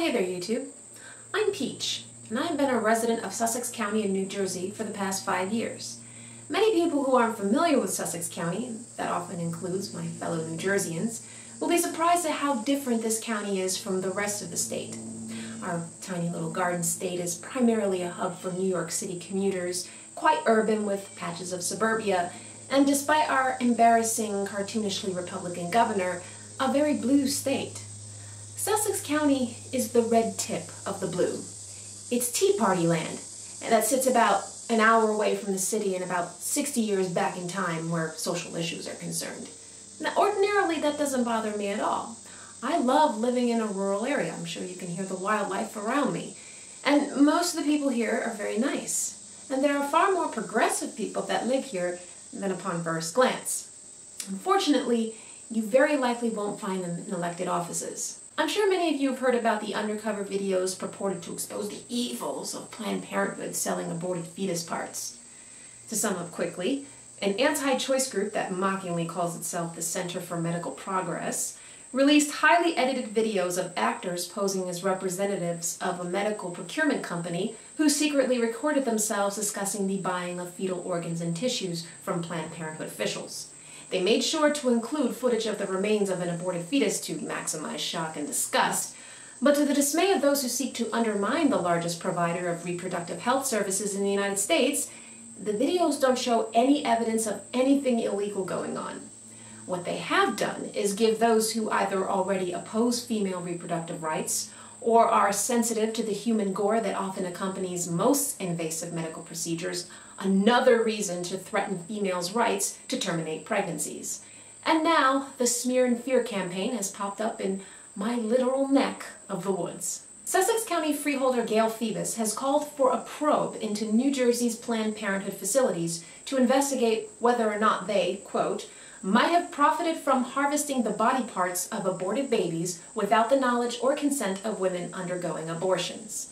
Hey there, YouTube. I'm Peach, and I've been a resident of Sussex County in New Jersey for the past 5 years. Many people who aren't familiar with Sussex County, that often includes my fellow New Jerseyans, will be surprised at how different this county is from the rest of the state. Our tiny little garden state is primarily a hub for New York City commuters, quite urban with patches of suburbia, and despite our embarrassing, cartoonishly Republican governor, a very blue state. Sussex County is the red tip of the blue. It's Tea Party land, and that sits about an hour away from the city and about 60 years back in time where social issues are concerned. Now, ordinarily, that doesn't bother me at all. I love living in a rural area. I'm sure you can hear the wildlife around me. And most of the people here are very nice. And there are far more progressive people that live here than upon first glance. Unfortunately, you very likely won't find them in elected offices. I'm sure many of you have heard about the undercover videos purported to expose the evils of Planned Parenthood selling aborted fetus parts. To sum up quickly, an anti-choice group that mockingly calls itself the Center for Medical Progress released highly edited videos of actors posing as representatives of a medical procurement company who secretly recorded themselves discussing the buying of fetal organs and tissues from Planned Parenthood officials. They made sure to include footage of the remains of an aborted fetus to maximize shock and disgust, but to the dismay of those who seek to undermine the largest provider of reproductive health services in the United States, the videos don't show any evidence of anything illegal going on. What they have done is give those who either already oppose female reproductive rights or are sensitive to the human gore that often accompanies most invasive medical procedures another reason to threaten females' rights to terminate pregnancies. And now the smear and fear campaign has popped up in my literal neck of the woods. Sussex County Freeholder Gail Phoebus has called for a probe into New Jersey's Planned Parenthood facilities to investigate whether or not they, quote, might have profited from harvesting the body parts of aborted babies without the knowledge or consent of women undergoing abortions.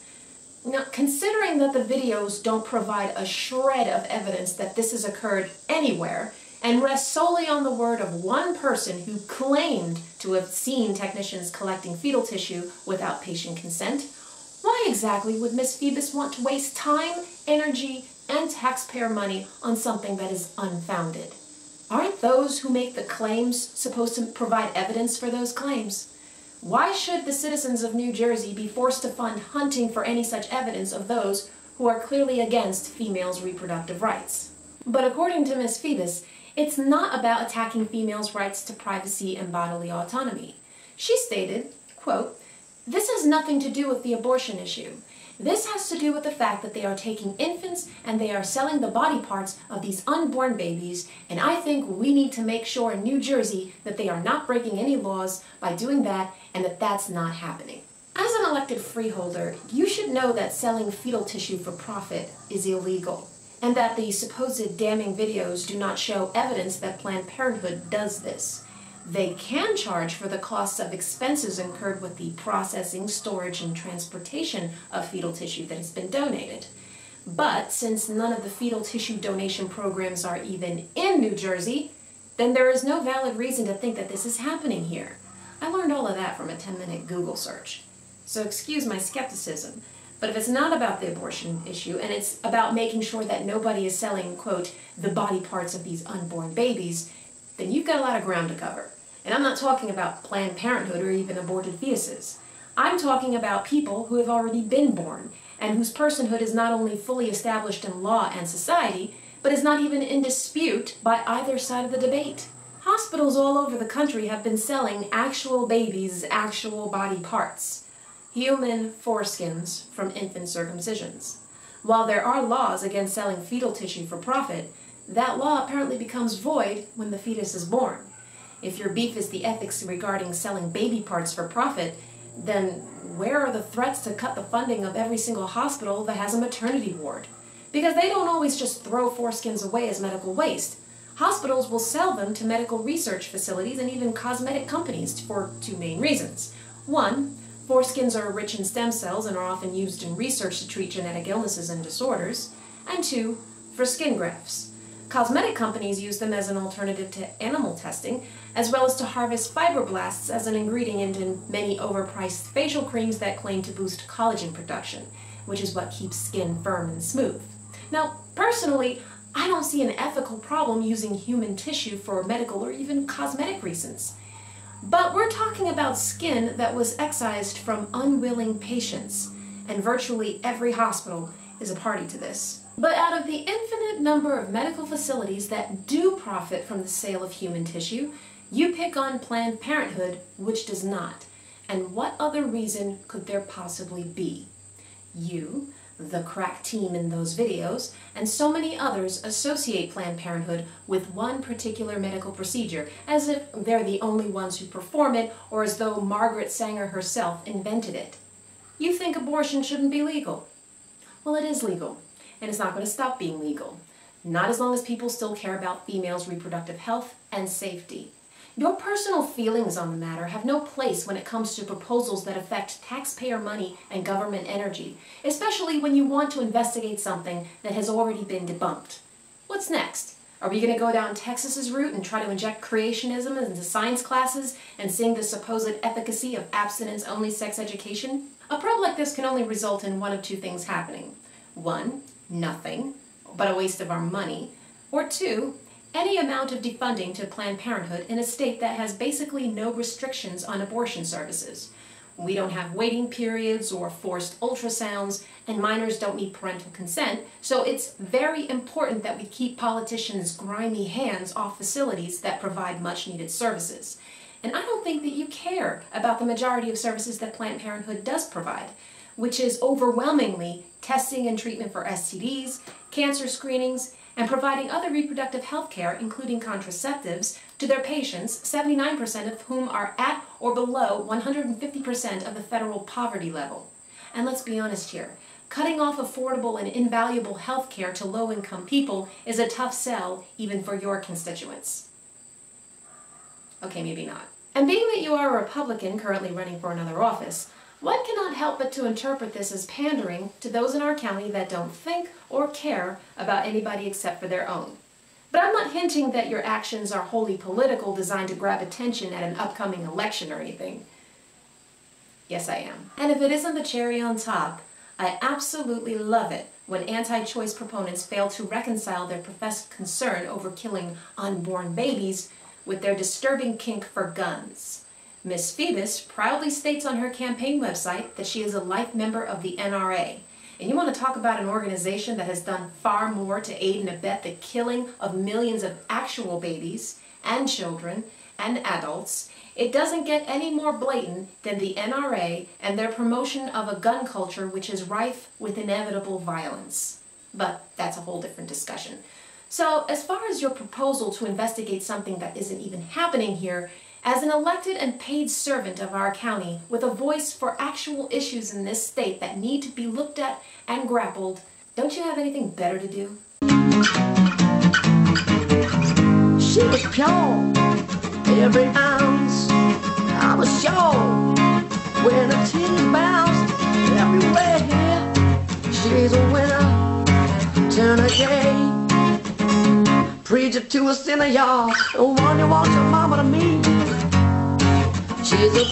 Now, considering that the videos don't provide a shred of evidence that this has occurred anywhere and rest solely on the word of one person who claimed to have seen technicians collecting fetal tissue without patient consent, why exactly would Miss Phoebus want to waste time, energy, and taxpayer money on something that is unfounded? Aren't those who make the claims supposed to provide evidence for those claims? Why should the citizens of New Jersey be forced to fund hunting for any such evidence of those who are clearly against females' reproductive rights? But according to Ms. Phoebus, it's not about attacking females' rights to privacy and bodily autonomy. She stated, quote, "This has nothing to do with the abortion issue. This has to do with the fact that they are taking infants and they are selling the body parts of these unborn babies, and I think we need to make sure in New Jersey that they are not breaking any laws by doing that and that that's not happening." As an elected freeholder, you should know that selling fetal tissue for profit is illegal, and that the supposed damning videos do not show evidence that Planned Parenthood does this. They can charge for the costs of expenses incurred with the processing, storage, and transportation of fetal tissue that has been donated. But since none of the fetal tissue donation programs are even in New Jersey, then there is no valid reason to think that this is happening here. I learned all of that from a 10-minute Google search. So excuse my skepticism, but if it's not about the abortion issue and it's about making sure that nobody is selling, quote, the body parts of these unborn babies, then you've got a lot of ground to cover. And I'm not talking about Planned Parenthood or even aborted fetuses. I'm talking about people who have already been born and whose personhood is not only fully established in law and society, but is not even in dispute by either side of the debate. Hospitals all over the country have been selling actual babies' actual body parts, human foreskins from infant circumcisions. While there are laws against selling fetal tissue for profit, that law apparently becomes void when the fetus is born. If your beef is the ethics regarding selling baby parts for profit, then where are the threats to cut the funding of every single hospital that has a maternity ward? Because they don't always just throw foreskins away as medical waste. Hospitals will sell them to medical research facilities and even cosmetic companies for two main reasons. One, foreskins are rich in stem cells and are often used in research to treat genetic illnesses and disorders. And two, for skin grafts. Cosmetic companies use them as an alternative to animal testing, as well as to harvest fibroblasts as an ingredient in many overpriced facial creams that claim to boost collagen production, which is what keeps skin firm and smooth. Now, personally, I don't see an ethical problem using human tissue for medical or even cosmetic reasons. But we're talking about skin that was excised from unwilling patients, and virtually every hospital is a party to this. But out of the infinite number of medical facilities that do profit from the sale of human tissue, you pick on Planned Parenthood, which does not. And what other reason could there possibly be? You, the crack team in those videos, and so many others associate Planned Parenthood with one particular medical procedure, as if they're the only ones who perform it, or as though Margaret Sanger herself invented it. You think abortion shouldn't be legal. Well, it is legal, and it's not going to stop being legal. Not as long as people still care about females' reproductive health and safety. Your personal feelings on the matter have no place when it comes to proposals that affect taxpayer money and government energy, especially when you want to investigate something that has already been debunked. What's next? Are we going to go down Texas's route and try to inject creationism into science classes and sing the supposed efficacy of abstinence-only sex education? A probe like this can only result in one of two things happening. One, nothing, but a waste of our money. Or two, any amount of defunding to Planned Parenthood in a state that has basically no restrictions on abortion services. We don't have waiting periods or forced ultrasounds, and minors don't need parental consent, so it's very important that we keep politicians' grimy hands off facilities that provide much-needed services. And I don't think that you care about the majority of services that Planned Parenthood does provide, which is overwhelmingly testing and treatment for STDs, cancer screenings, and providing other reproductive health care, including contraceptives, to their patients, 79% of whom are at or below 150% of the federal poverty level. And let's be honest here, cutting off affordable and invaluable health care to low-income people is a tough sell even for your constituents. Okay, maybe not. And being that you are a Republican currently running for another office, one cannot help but to interpret this as pandering to those in our county that don't think or care about anybody except for their own. But I'm not hinting that your actions are wholly political, designed to grab attention at an upcoming election or anything. Yes, I am. And if it isn't the cherry on top, I absolutely love it when anti-choice proponents fail to reconcile their professed concern over killing unborn babies with their disturbing kink for guns. Miss Phoebus proudly states on her campaign website that she is a life member of the NRA. And you want to talk about an organization that has done far more to aid and abet the killing of millions of actual babies and children and adults. It doesn't get any more blatant than the NRA and their promotion of a gun culture which is rife with inevitable violence. But that's a whole different discussion. So as far as your proposal to investigate something that isn't even happening here, as an elected and paid servant of our county with a voice for actual issues in this state that need to be looked at and grappled, don't you have anything better to do? She was pure, every ounce. I was sure when her titties bounced everywhere. She's a winner, turn a gay. Preacher to a sinner, y'all. The one you want your mama to meet. She's a